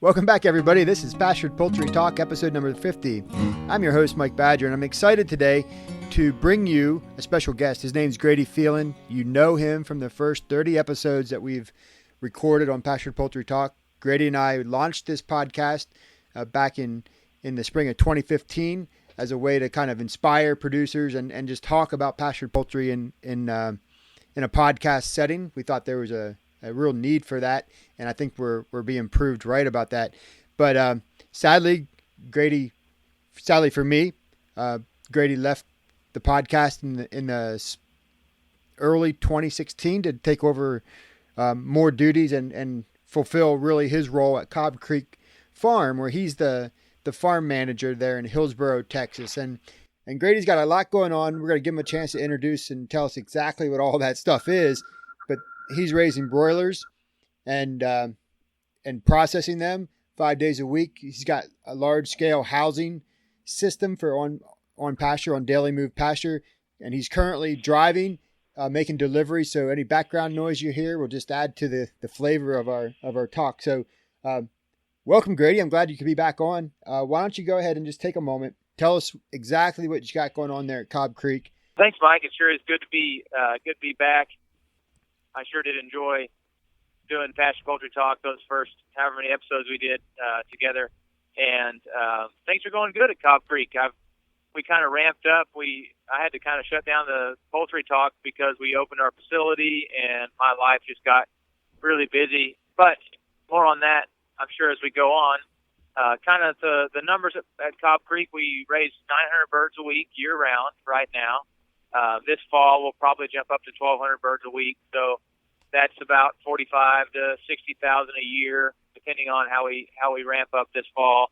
Welcome back, everybody. This is Pastured Poultry Talk, episode number 50. I'm your host, Mike Badger, and I'm excited today to bring you a special guest. His name's Grady Phelan. You know him from the first 30 episodes that we've recorded on Pastured Poultry Talk. Grady and I launched this podcast back in the spring of 2015 as a way to kind of inspire producers and just talk about pastured poultry in a podcast setting. We thought there was a real need for that, and I think we're being proved right about that. But sadly for me, Grady left the podcast in the early 2016 to take over more duties and fulfill really his role at Cobb Creek Farm, where he's the farm manager there in Hillsboro, Texas. And Grady's got a lot going on. We're going to give him a chance to introduce and tell us exactly what all that stuff is. But he's raising broilers and processing them 5 days a week. He's got a large scale housing system for on pasture, on daily move pasture. And he's currently driving, making deliveries. So any background noise you hear will just add to the flavor of our talk. So welcome, Grady. I'm glad you could be back on. Why don't you go ahead and just take a moment. Tell us exactly what you got going on there at Cobb Creek. Thanks, Mike. It sure is good to be back. I sure did enjoy doing Pastured Poultry Talk, those first however many episodes we did together. And things are going good at Cobb Creek. We kind of ramped up. I had to kind of shut down the poultry talk because we opened our facility and my life just got really busy. But more on that, I'm sure, as we go on. Kind of the numbers at Cobb Creek, we raise 900 birds a week year-round right now. This fall, we'll probably jump up to 1,200 birds a week. So that's about 45 to 60,000 a year, depending on how we ramp up this fall.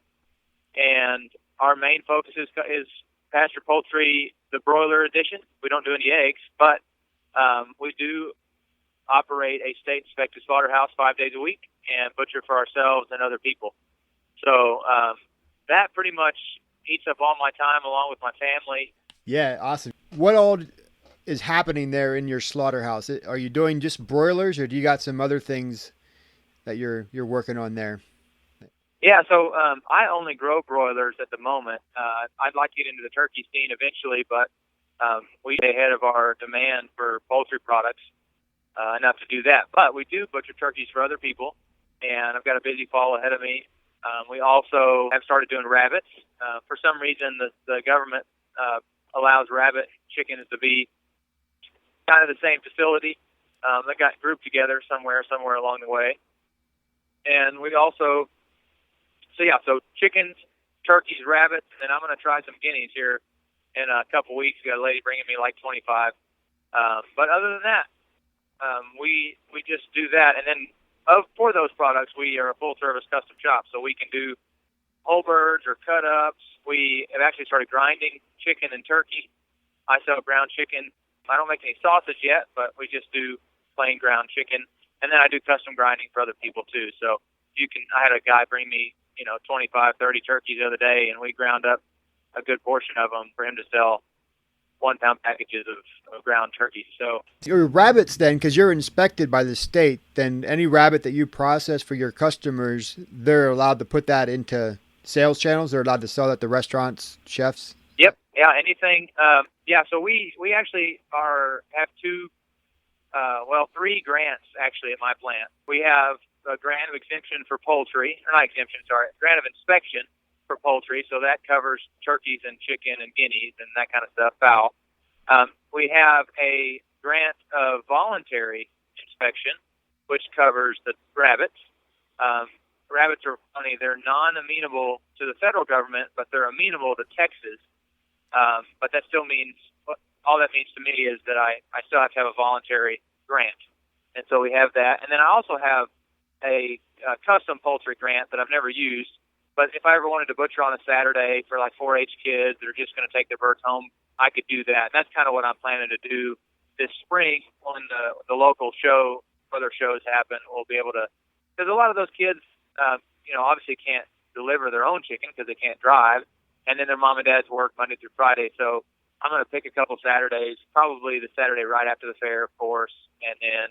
And our main focus is pasture poultry, the broiler edition. We don't do any eggs, but we do operate a state-inspected slaughterhouse 5 days a week and butcher for ourselves and other people. So that pretty much eats up all my time along with my family. Yeah, awesome. What all is happening there in your slaughterhouse? Are you doing just broilers, or do you got some other things that you're working on there? Yeah, so I only grow broilers at the moment. I'd like to get into the turkey scene eventually, but we stay ahead of our demand for poultry products enough to do that. But we do butcher turkeys for other people, and I've got a busy fall ahead of me. We also have started doing rabbits. For some reason, the government allows rabbit chickens to be kind of the same facility. They got grouped together somewhere along the way. And we also, so chickens, turkeys, rabbits, and I'm going to try some guineas here in a couple weeks. We got a lady bringing me like 25. But other than that, we just do that. And then for those products, we are a full-service custom shop, so we can do whole birds or cut-ups. We have actually started grinding chicken and turkey. I sell ground chicken. I don't make any sausage yet, but we just do plain ground chicken. And then I do custom grinding for other people, too. So I had a guy bring me, 25, 30 turkeys the other day, and we ground up a good portion of them for him to sell 1-pound packages of ground turkeys. So your rabbits, then, because you're inspected by the state, then any rabbit that you process for your customers, they're allowed to put that into sales channels? They're allowed to sell that to restaurants, chefs? Yep. Yeah, anything. So we actually have three grants actually at my plant. We have a grant of exemption for poultry, or not exemption, sorry, grant of inspection for poultry, so that covers turkeys and chicken and guineas and that kind of stuff, fowl. We have a grant of voluntary inspection, which covers the rabbits. Rabbits are funny. They're non-amenable to the federal government, but they're amenable to Texas. But that still means, all that means to me is that I still have to have a voluntary grant. And so we have that. And then I also have a custom poultry grant that I've never used. But if I ever wanted to butcher on a Saturday for like 4-H kids that are just going to take their birds home, I could do that. And that's kind of what I'm planning to do this spring when the local show, other shows happen. We'll be able to, because a lot of those kids, obviously can't deliver their own chicken because they can't drive. And then their mom and dad's work Monday through Friday. So I'm going to pick a couple Saturdays, probably the Saturday right after the fair, of course, and then,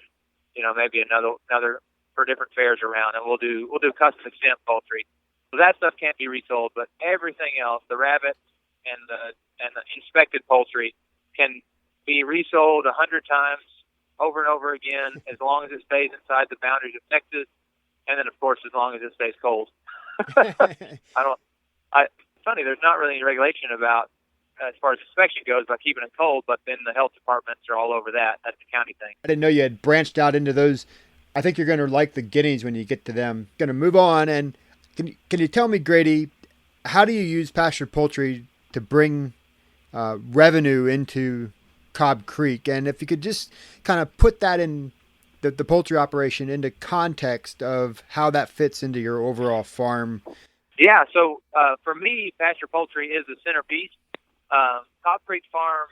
maybe another for different fairs around, and we'll do custom exempt poultry. So that stuff can't be resold, but everything else, the rabbit and the inspected poultry, can be resold 100 times over and over again, as long as it stays inside the boundaries of Texas, and then of course as long as it stays cold. It's funny, there's not really any regulation about as far as inspection goes about keeping it cold, but then the health departments are all over that. That's the county thing. I didn't know you had branched out into those. I think you're going to like the guineas when you get to them. Going to move on, and can you tell me, Grady, how do you use pastured poultry to bring revenue into Cobb Creek? And if you could just kind of put that in the poultry operation into context of how that fits into your overall farm. Yeah, so for me, pasture poultry is the centerpiece. Cobb Creek Farm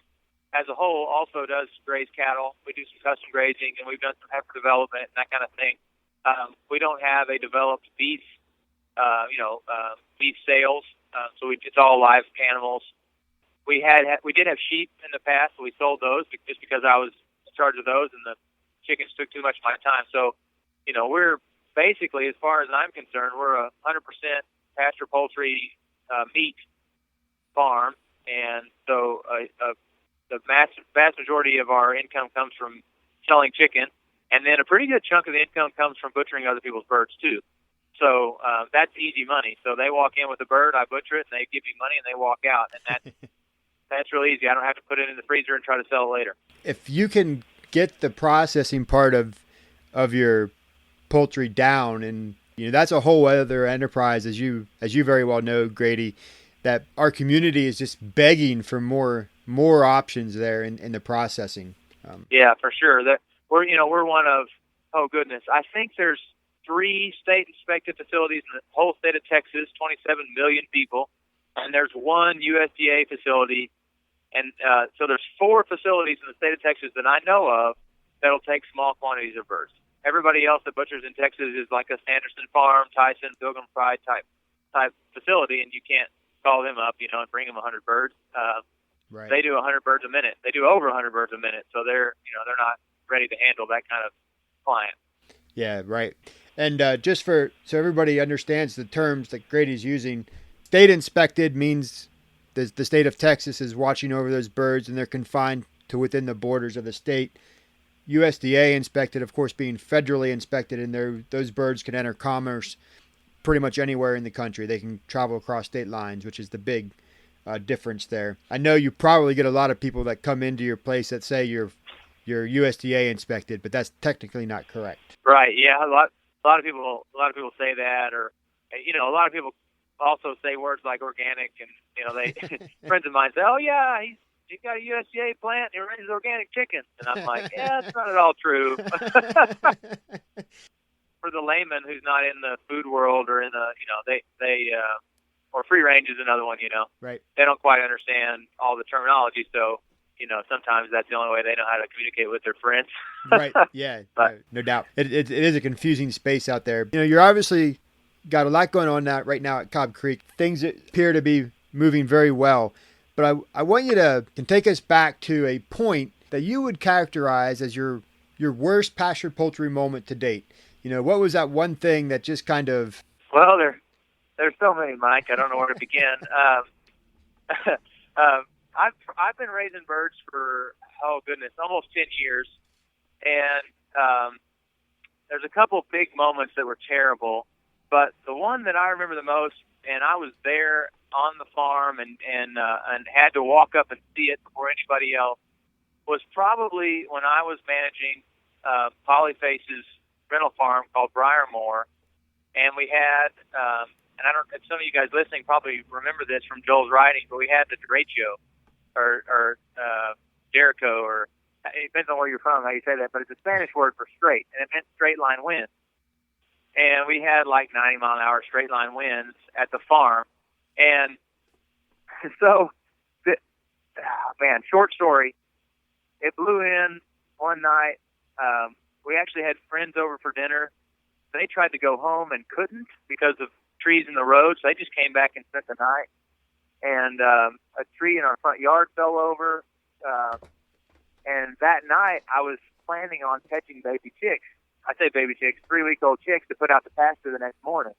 as a whole also does graze cattle. We do some custom grazing, and we've done some heifer development and that kind of thing. We don't have a developed beef, beef sales, so it's all live animals. We did have sheep in the past, but we sold those just because I was in charge of those, and the chickens took too much of my time. So, we're basically, as far as I'm concerned, we're a 100% pasture poultry meat farm, and so the vast majority of our income comes from selling chicken, and then a pretty good chunk of the income comes from butchering other people's birds too. So that's easy money. So they walk in with a bird, I butcher it, and they give me money, and they walk out, and that's real easy. I don't have to put it in the freezer and try to sell it later. If you can get the processing part of your poultry down, and that's a whole other enterprise, as you very well know, Grady, that our community is just begging for more options there in the processing. Yeah, for sure. That we're one of, oh goodness, I think there's 3 state inspected facilities in the whole state of Texas, 27 million people, and there's 1 USDA facility. And so there's 4 facilities in the state of Texas that I know of that'll take small quantities of birds. Everybody else that butchers in Texas is like a Sanderson Farm, Tyson, Pilgrim Pride type facility, and you can't call them up, and bring them 100 birds. Right. They do 100 birds a minute. They do over 100 birds a minute, so they're not ready to handle that kind of client. Yeah, right. And just so everybody understands the terms that Grady's using, state inspected means the state of Texas is watching over those birds, and they're confined to within the borders of the state. USDA inspected, of course, being federally inspected, and those birds can enter commerce pretty much anywhere in the country. They can travel across state lines, which is the big difference there. I know you probably get a lot of people that come into your place that say you're USDA inspected, but that's technically not correct. Right. Yeah. A lot of people say that, or a lot of people also say words like organic, and they friends of mine say, "Oh yeah, he's got a USDA plant and he raises organic chicken," and I'm like, "Yeah, that's not at all true." For the layman who's not in the food world or in the they or free range is another one, Right. They don't quite understand all the terminology, so sometimes that's the only way they know how to communicate with their friends. Right. Yeah. But, no doubt. It is a confusing space out there. You're obviously got a lot going on right now at Cobb Creek. Things appear to be moving very well, but I want you to take us back to a point that you would characterize as your worst pastured poultry moment to date. What was that one thing that just kind of... Well, there's so many, Mike. I don't know where to begin. I've been raising birds for, almost 10 years. And there's a couple big moments that were terrible. But the one that I remember the most, and I was there on the farm and had to walk up and see it before anybody else, was probably when I was managing Polyface's rental farm called Briarmore. And we had, and some of you guys listening probably remember this from Joel's writing, but we had the derecho or Jericho, or it depends on where you're from, how you say that, but it's a Spanish word for straight, and it meant straight line winds. And we had like 90 mile an hour straight line winds at the farm. And so, short story, it blew in one night. We actually had friends over for dinner. They tried to go home and couldn't because of trees in the road, so they just came back and spent the night. And a tree in our front yard fell over. And that night, I was planning on catching baby chicks I say baby chicks, 3-week-old chicks to put out the pasture the next morning.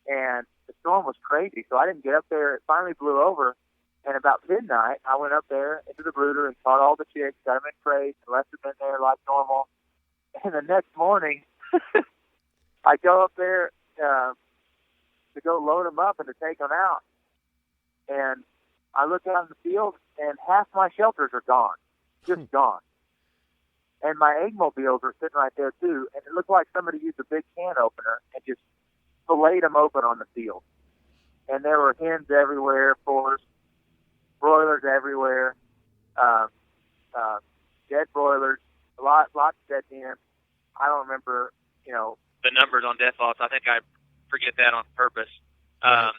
And the storm was crazy, so I didn't get up there. It finally blew over, and about midnight, I went up there into the brooder and caught all the chicks, got them in crates, and left them in there like normal. And the next morning, I go up there to go load them up and to take them out. And I look out in the field, and half my shelters are gone, just gone. And my egg mobiles are sitting right there, too. And it looked like somebody used a big can opener and just filleted them open on the field. And there were hens everywhere, broilers everywhere, dead broilers, lots of dead hens. I don't remember, the numbers on death loss. I think I forget that on purpose. Right.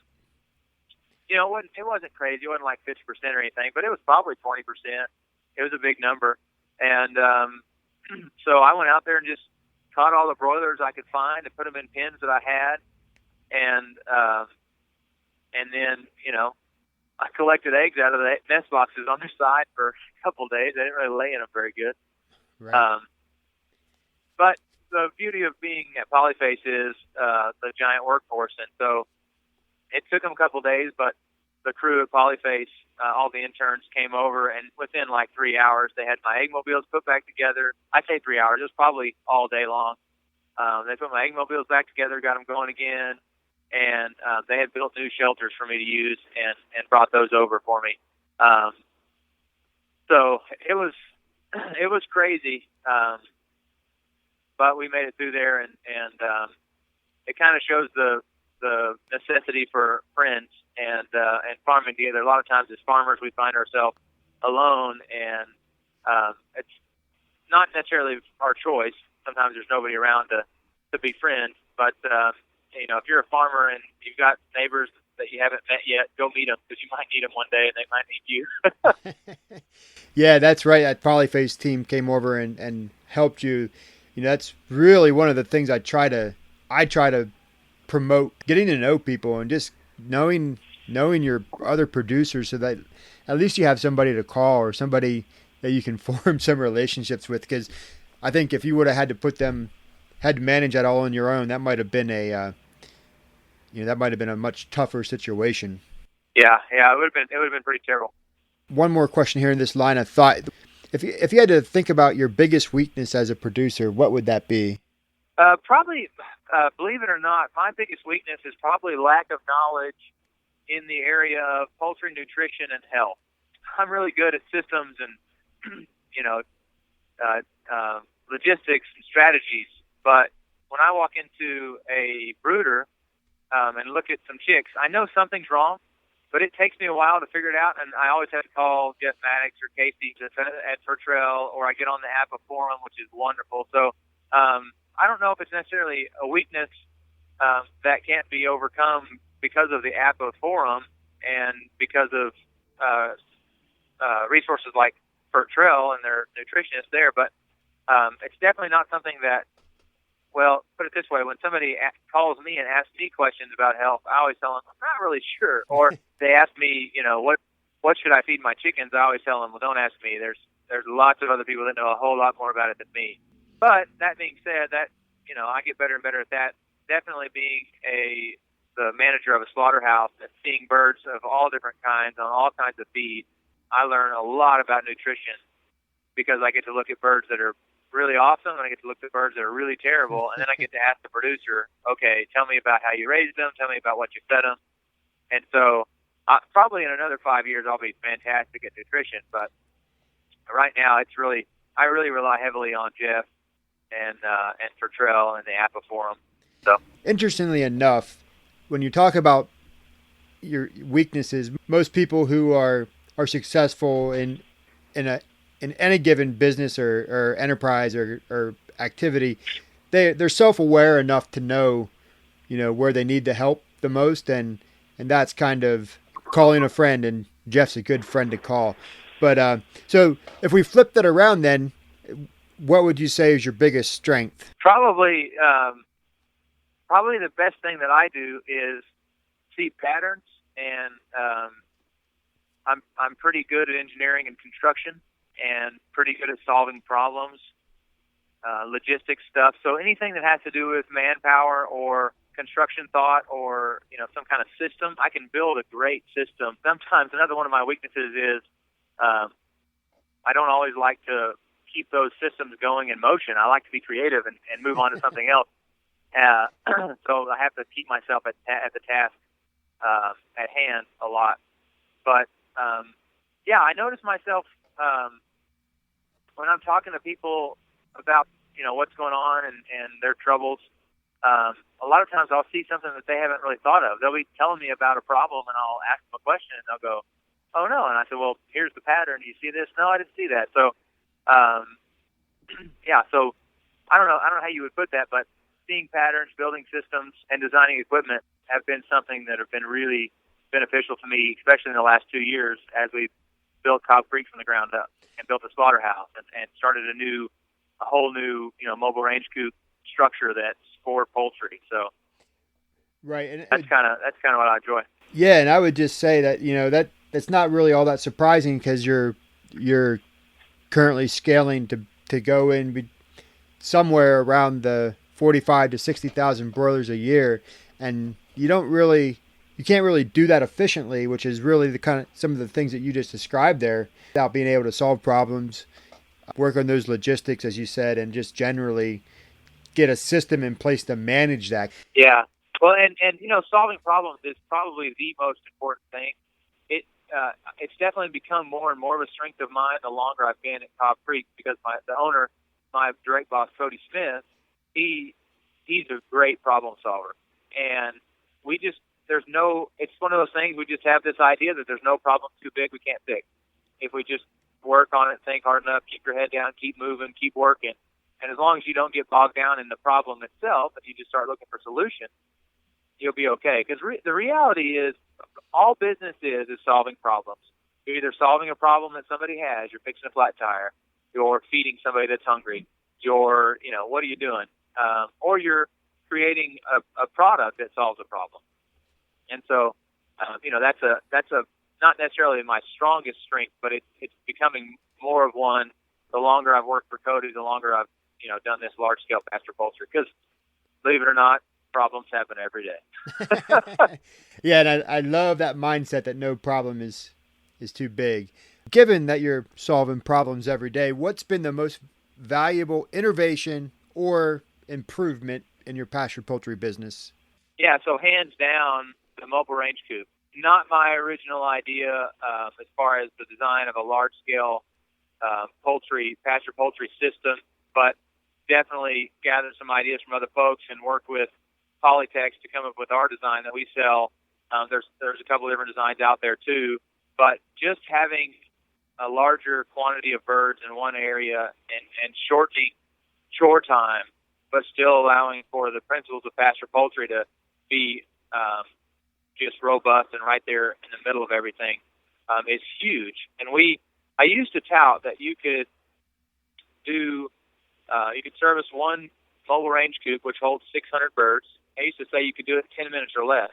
It wasn't crazy. It wasn't like 50% or anything, but it was probably 20%. It was a big number. And so I went out there and just caught all the broilers I could find and put them in pens that I had. And then, I collected eggs out of the nest boxes on their side for a couple of days. I didn't really lay in them very good. Right. But the beauty of being at Polyface is the giant workforce. And so it took them a couple of days, but the crew at Polyface, all the interns came over, and within like 3 hours, they had my egg mobiles put back together. I say 3 hours. It was probably all day long. They put my egg mobiles back together, got them going again, and they had built new shelters for me to use and brought those over for me. So it was crazy, but we made it through there, and it kind of shows the necessity for friends and farming together. A lot of times as farmers, we find ourselves alone, and it's not necessarily our choice. Sometimes there's nobody around to befriend, but if you're a farmer and you've got neighbors that you haven't met yet, go meet them, because you might need them one day and they might need you. Yeah, that's right. That Polyface team came over and helped you. That's really one of the things I try to promote, getting to know people and just knowing your other producers, so that at least you have somebody to call or somebody that you can form some relationships with. Because I think if you would have had to manage that all on your own, that might have been a much tougher situation. Yeah, it would have been pretty terrible. One more question here in this line of thought. If you had to think about your biggest weakness as a producer, what would that be? Probably, believe it or not, my biggest weakness is probably lack of knowledge in the area of poultry nutrition and health. I'm really good at systems and, logistics and strategies, but when I walk into a brooder and look at some chicks, I know something's wrong, but it takes me a while to figure it out, and I always have to call Jeff Maddox or Casey at Fertrell, or I get on the APA forum, which is wonderful. So I don't know if it's necessarily a weakness that can't be overcome because of the APA forum and because of resources like Fertrell and their nutritionists there, but it's definitely not something that, well, put it this way, when somebody calls me and asks me questions about health, I always tell them, I'm not really sure. Or they ask me, what should I feed my chickens? I always tell them, well, don't ask me. There's lots of other people that know a whole lot more about it than me. But that being said, that, I get better and better at that. Definitely being the manager of a slaughterhouse and seeing birds of all different kinds on all kinds of feed, I learn a lot about nutrition because I get to look at birds that are really awesome, and I get to look at birds that are really terrible, and then I get to ask the producer, okay, tell me about how you raised them, tell me about what you fed them. And so probably in another 5 years I'll be fantastic at nutrition, but right now I really rely heavily on Jeff and Fertrell and the APA forum. So interestingly enough, when you talk about your weaknesses, most people who are successful in any given business or enterprise or activity, they're self-aware enough to know, where they need the help the most, and that's kind of calling a friend, and Jeff's a good friend to call. But so if we flip that around, then what would you say is your biggest strength? Probably the best thing that I do is see patterns, and I'm pretty good at engineering and construction, and pretty good at solving problems. logistics stuff. So anything that has to do with manpower or construction thought or, some kind of system, I can build a great system. Sometimes another one of my weaknesses is I don't always like to keep those systems going in motion. I like to be creative and move on to something else. So I have to keep myself at the task at hand a lot. But, I notice myself when I'm talking to people about, what's going on and their troubles, a lot of times I'll see something that they haven't really thought of. They'll be telling me about a problem, and I'll ask them a question, and they'll go, "Oh no!" And I said, "Well, here's the pattern. Do you see this?" "No, I didn't see that." So, So I don't know how you would put that, but seeing patterns, building systems, and designing equipment have been something that have been really beneficial to me, especially in the last 2 years as we built Cobb Creek from the ground up and built a slaughterhouse and started a whole new mobile range coop structure that's for poultry. So right, and that's kind of what I enjoy. Yeah, and I would just say that that's not really all that surprising because you're currently scaling to go in somewhere around the 45 to 60,000 broilers a year, and you can't really do that efficiently, which is really the kind of some of the things that you just described there, without being able to solve problems, work on those logistics, as you said, and just generally get a system in place to manage that. Yeah. Well, and solving problems is probably the most important thing. It's definitely become more and more of a strength of mine the longer I've been at Cobb Creek, because the owner, my direct boss, Cody Smith, he's a great problem solver, and it's one of those things, we just have this idea that there's no problem too big we can't fix. If we just work on it, think hard enough, keep your head down, keep moving, keep working, and as long as you don't get bogged down in the problem itself and you just start looking for solutions, you'll be okay. Because the reality is, all business is solving problems. You're either solving a problem that somebody has, you're fixing a flat tire, you're feeding somebody that's hungry, you're, what are you doing? Or you're creating a product that solves a problem. And so, that's not necessarily my strongest strength, but it's becoming more of one the longer I've worked for Cody, the longer I've, done this large scale pasture poultry. Because believe it or not, problems happen every day. Yeah, and I love that mindset that no problem is too big. Given that you're solving problems every day, what's been the most valuable innovation or improvement in your pasture poultry business? Yeah, so hands down, the mobile range coop. Not my original idea as far as the design of a large-scale pasture poultry system, but definitely gathered some ideas from other folks and worked with Polytex to come up with our design that we sell. There's a couple of different designs out there too, but just having a larger quantity of birds in one area and shortening chore time, but still allowing for the principles of pasture poultry to be just robust and right there in the middle of everything is huge. And I used to tout that you could service one mobile range coop, which holds 600 birds. I used to say you could do it in 10 minutes or less.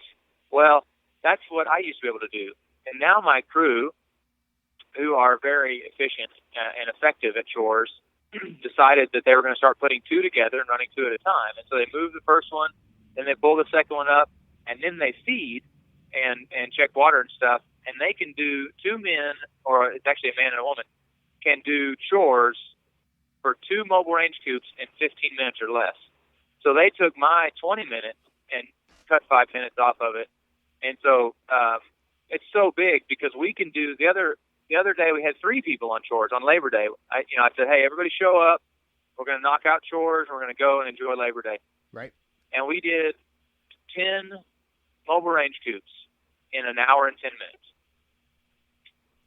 Well, that's what I used to be able to do. And now my crew, who are very efficient and effective at chores, decided that they were going to start putting two together and running two at a time. And so they moved the first one, then they pull the second one up, and then they feed and check water and stuff. And they can do two men, or it's actually a man and a woman, can do chores for two mobile range coops in 15 minutes or less. So they took my 20 minutes and cut 5 minutes off of it. And so it's so big because we can do the other day we had 3 people on chores on Labor Day. I said, hey, everybody show up. We're going to knock out chores. We're going to go and enjoy Labor Day. Right. And we did 10 mobile range coops in an hour and 10 minutes.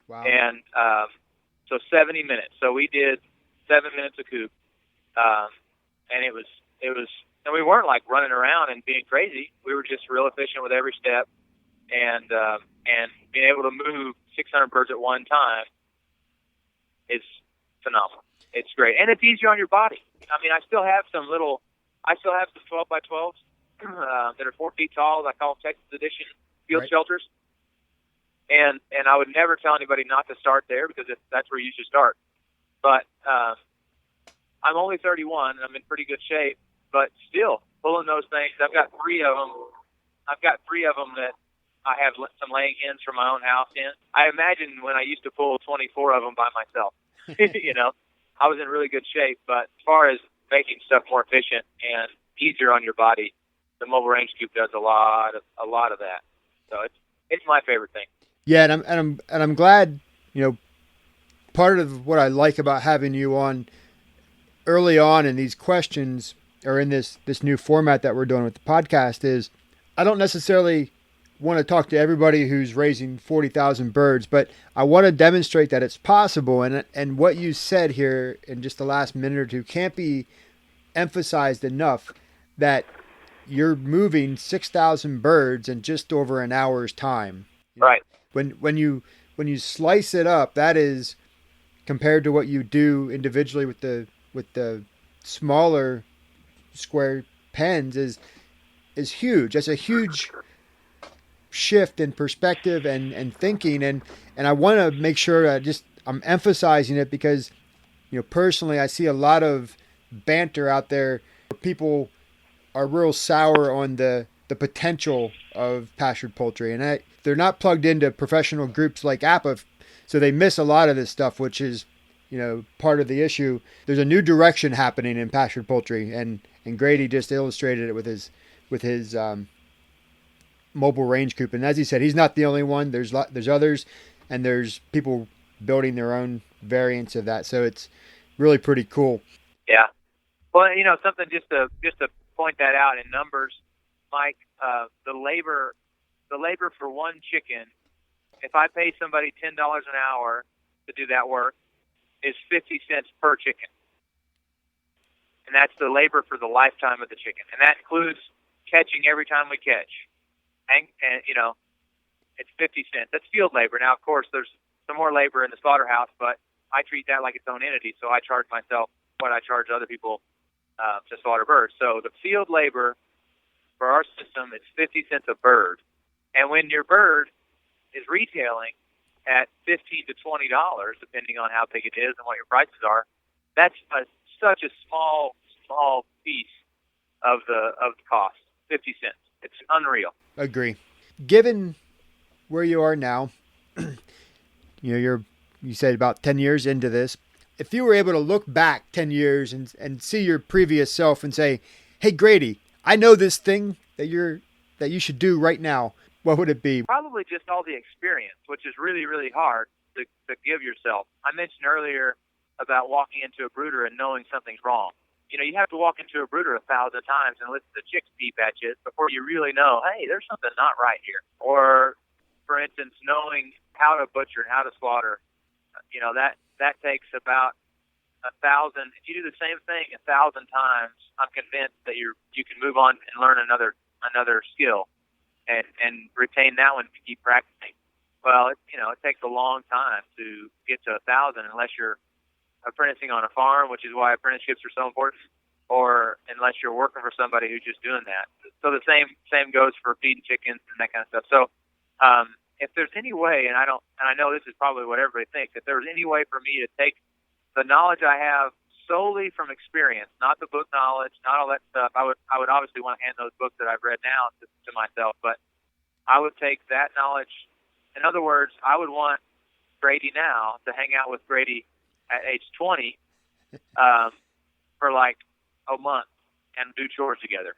Wow. And so 70 minutes. So we did 7 minutes a coop. And it was, and we weren't like running around and being crazy. We were just real efficient with every step, and being able to move 600 birds at one time is phenomenal. It's great, and it's easier on your body. I mean, I still have some 12 by 12s that are 4 feet tall. I call them Texas Edition field shelters, and I would never tell anybody not to start there because that's where you should start. But I'm only 31 and I'm in pretty good shape, but still pulling those things. I've got three of them. That I have some laying hens from my own house in. I imagine when I used to pull 24 of them by myself, I was in really good shape. But as far as making stuff more efficient and easier on your body, the mobile range coop does a lot of that. So it's my favorite thing. Yeah, and I'm glad. Part of what I like about having you on early on in these questions, or in this new format that we're doing with the podcast, is I don't necessarily want to talk to everybody who's raising 40,000 birds, but I want to demonstrate that it's possible. And what you said here in just the last minute or two can't be emphasized enough, that you're moving 6,000 birds in just over an hour's time. Right. When you slice it up, that is, compared to what you do individually with the smaller square pens, is huge. That's a huge shift in perspective and thinking, and I want to make sure I'm emphasizing it because personally I see a lot of banter out there where people are real sour on the potential of pastured poultry, and they're not plugged into professional groups like APA, so they miss a lot of this stuff, which is part of the issue. There's a new direction happening in pastured poultry, and Grady just illustrated it with his mobile range coop. And as he said, he's not the only one. There's others, and there's people building their own variants of that. So it's really pretty cool. Yeah. Well, something just to point that out in numbers, Mike. The labor for one chicken, if I pay somebody $10 an hour to do that work, is 50 cents per chicken. And that's the labor for the lifetime of the chicken. And that includes catching every time we catch. And it's 50 cents. That's field labor. Now, of course, there's some more labor in the slaughterhouse, but I treat that like its own entity. So I charge myself what I charge other people to slaughter birds. So the field labor for our system is 50 cents a bird. And when your bird is retailing at $15 to $20, depending on how big it is and what your prices are, that's such a small piece of the cost. 50 cents. It's unreal. Agree. Given where you are now, you said about 10 years into this. If you were able to look back 10 years and see your previous self and say, "Hey Grady, I know this thing that you should do right now," what would it be? Probably just all the experience, which is really, really hard to give yourself. I mentioned earlier about walking into a brooder and knowing something's wrong. You have to walk into a brooder 1,000 times and listen to chicks peep at you before you really know, hey, there's something not right here. Or, for instance, knowing how to butcher and how to slaughter, that takes about 1,000. If you do the same thing 1,000 times, I'm convinced that you can move on and learn another skill and retain that one to keep practicing. Well, it takes a long time to get to 1,000 unless you're apprenticing on a farm, which is why apprenticeships are so important, or unless you're working for somebody who's just doing that. So the same goes for feeding chickens and that kind of stuff. So if there's any way, and I know this is probably what everybody thinks, if there's any way for me to take the knowledge I have solely from experience, not the book knowledge, not all that stuff, I would obviously want to hand those books that I've read now to myself, but I would take that knowledge. In other words, I would want Grady now to hang out with Grady at age 20 for like a month and do chores together.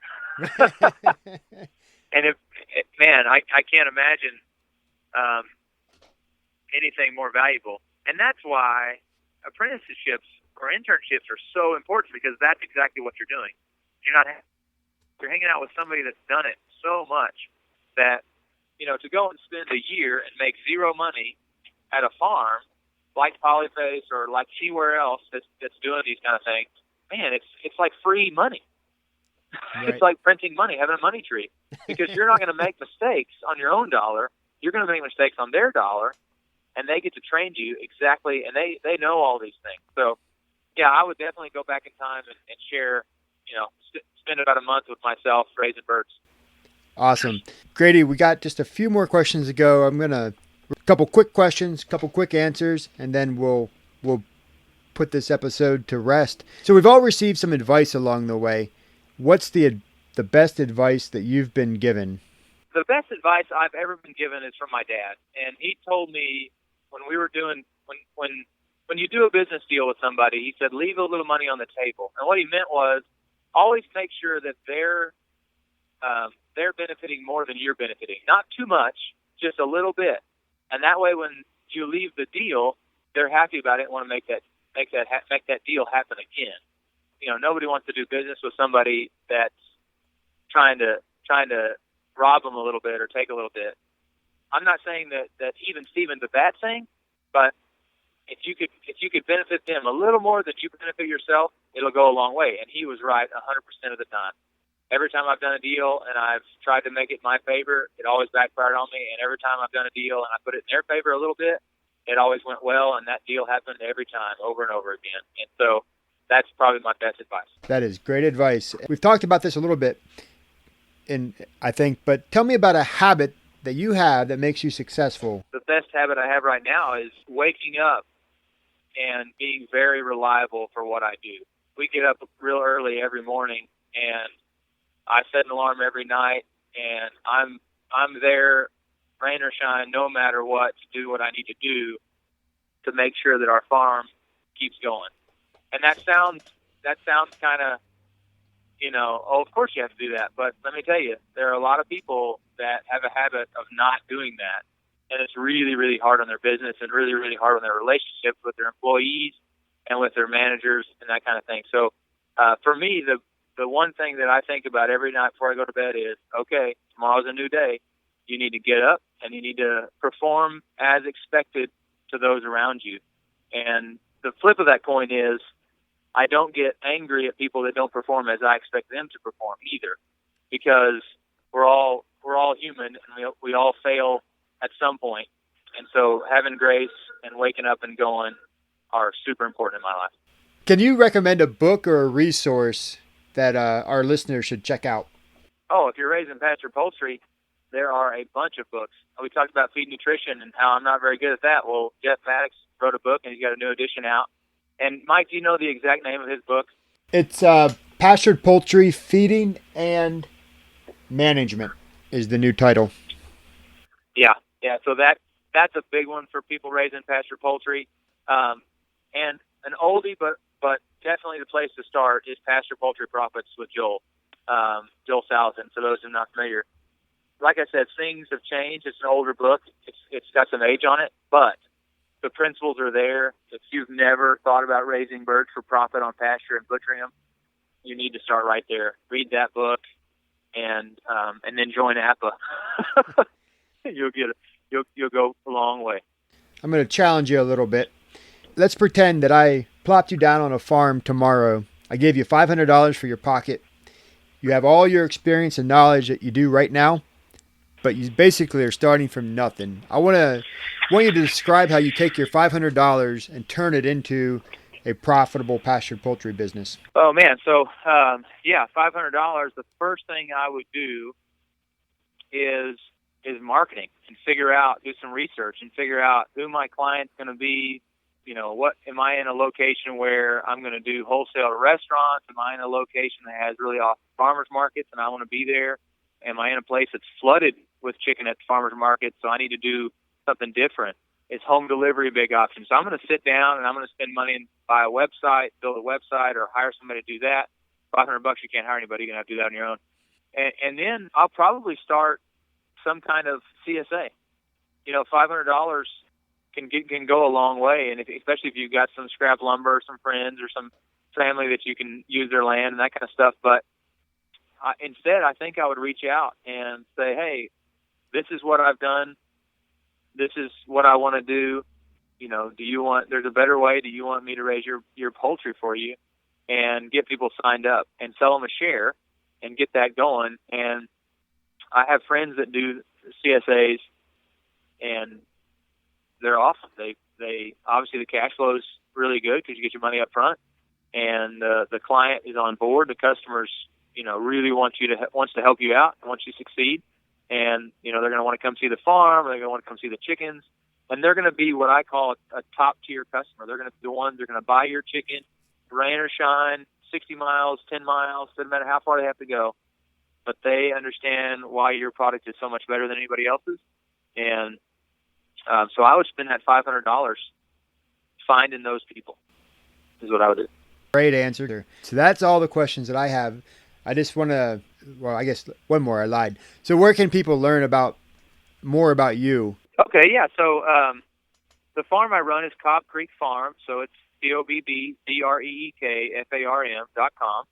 And I can't imagine anything more valuable. And that's why apprenticeships or internships are so important, because that's exactly what you're doing. You're hanging out with somebody that's done it so much that, to go and spend a year and make zero money at a farm like Polyface or like anywhere else that's doing these kind of things, man, it's like free money. Right. It's like printing money, having a money tree, because you're not going to make mistakes on your own dollar. You're going to make mistakes on their dollar, and they get to train you exactly, and they know all these things. So, yeah, I would definitely go back in time and share, spend about a month with myself raising birds. Awesome. Grady, we got just a few more questions to go. A couple quick questions, couple quick answers, and then we'll put this episode to rest. So we've all received some advice along the way. What's the best advice that you've been given? The best advice I've ever been given is from my dad. And he told me when we were doing, when you do a business deal with somebody, he said, leave a little money on the table. And what he meant was always make sure that they're benefiting more than you're benefiting. Not too much, just a little bit. And that way, when you leave the deal, they're happy about it and want to make that deal happen again. You know, nobody wants to do business with somebody that's trying to rob them a little bit or take a little bit. I'm not saying that even Steven's a bad thing, but if you could benefit them a little more than you benefit yourself, it'll go a long way. And he was right 100% of the time. Every time I've done a deal and I've tried to make it in my favor, it always backfired on me. And every time I've done a deal and I put it in their favor a little bit, it always went well. And that deal happened every time, over and over again. And so that's probably my best advice. That is great advice. We've talked about this a little bit, but tell me about a habit that you have that makes you successful. The best habit I have right now is waking up and being very reliable for what I do. We get up real early every morning, and I set an alarm every night, and I'm there, rain or shine, no matter what, to do what I need to do to make sure that our farm keeps going. And that sounds kind of, of course you have to do that. But let me tell you, there are a lot of people that have a habit of not doing that. And it's really, really hard on their business and really, really hard on their relationships with their employees and with their managers and that kind of thing. So for me, the one thing that I think about every night before I go to bed is, okay, tomorrow's a new day. You need to get up and you need to perform as expected to those around you. And the flip of that coin is I don't get angry at people that don't perform as I expect them to perform either, because we're all human and we all fail at some point. And so having grace and waking up and going are super important in my life. Can you recommend a book or a resource that our listeners should check out? Oh, if you're raising pasture poultry, there are a bunch of books. We talked about feed nutrition and how I'm not very good at that. Well, Jeff Maddox wrote a book and he's got a new edition out. And Mike, do you know the exact name of his book? It's Pastured Poultry, Feeding and Management is the new title. Yeah. So that's a big one for people raising pasture poultry. And an oldie, but definitely the place to start is Pasture Poultry Profits with Joel Salatin. For those who are not familiar, like I said, things have changed. It's an older book. It's got some age on it, but the principles are there. If you've never thought about raising birds for profit on pasture and butchering them, you need to start right there. Read that book, and then join APA. You'll go a long way. I'm going to challenge you a little bit. Let's pretend that I plopped you down on a farm tomorrow. I gave you $500 for your pocket. You have all your experience and knowledge that you do right now, but you basically are starting from nothing. I want you to describe how you take your $500 and turn it into a profitable pastured poultry business. Oh man, so $500. The first thing I would do is marketing and do some research and figure out who my client's going to be. What am I in a location where I'm going to do wholesale restaurants? Am I in a location that has really awesome farmers markets and I want to be there? Am I in a place that's flooded with chicken at the farmers market, so I need to do something different? Is home delivery a big option? So I'm going to sit down and I'm going to spend money and buy a website, build a website, or hire somebody to do that. $500, you can't hire anybody. You're going to have to do that on your own. And then I'll probably start some kind of CSA. $500 can go a long way, and especially if you've got some scrap lumber, or some friends, or some family that you can use their land and that kind of stuff. But instead, I think I would reach out and say, hey, this is what I've done. This is what I want to do. There's a better way. Do you want me to raise your poultry for you? And get people signed up and sell them a share and get that going. And I have friends that do CSAs, and they're awesome. They obviously the cash flow is really good because you get your money up front, and the client is on board. The customers, really wants to help you out, wants you to succeed, and they're going to want to come see the farm. They're going to want to come see the chickens, And they're going to be what I call a top-tier customer. They're going to be the ones that are going to buy your chicken, rain or shine, 60 miles, 10 miles, doesn't matter how far they have to go. But they understand why your product is so much better than anybody else's. And so I would spend that $500 finding those people is what I would do. Great answer. So that's all the questions that I have. I just want to, well, I guess one more, I lied. So where can people learn more about you? Okay, yeah. So the farm I run is Cobb Creek Farm. So it's COBBCREEKFARM.com.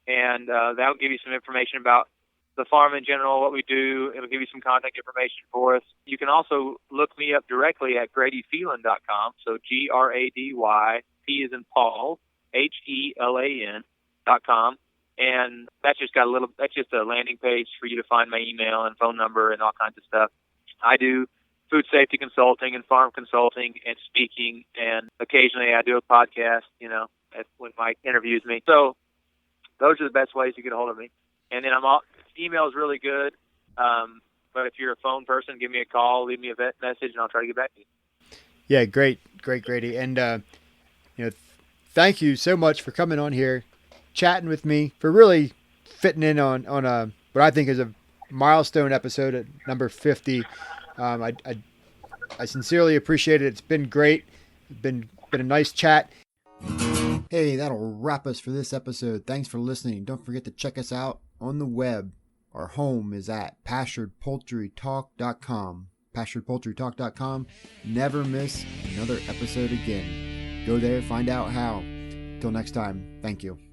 And that'll give you some information about the farm in general, what we do. It'll give you some contact information for us. You can also look me up directly at GradyPhelan.com. So GRADY, P is in Paul, HELAN.com. And that's just got that's just a landing page for you to find my email and phone number and all kinds of stuff. I do food safety consulting and farm consulting and speaking, and occasionally I do a podcast, when Mike interviews me. So those are the best ways to get a hold of me. And then email is really good. But if you're a phone person, give me a call, leave me a message, and I'll try to get back to you. Yeah, great, Grady. And, thank you so much for coming on here, chatting with me, for really fitting in on what I think is a milestone episode at number 50. I sincerely appreciate it. It's been great. It's been a nice chat. Hey, that'll wrap us for this episode. Thanks for listening. Don't forget to check us out on the web. Our home is at pasturedpoultrytalk.com. pasturedpoultrytalk.com. Never miss another episode again. Go there, find out how. Till next time, thank you.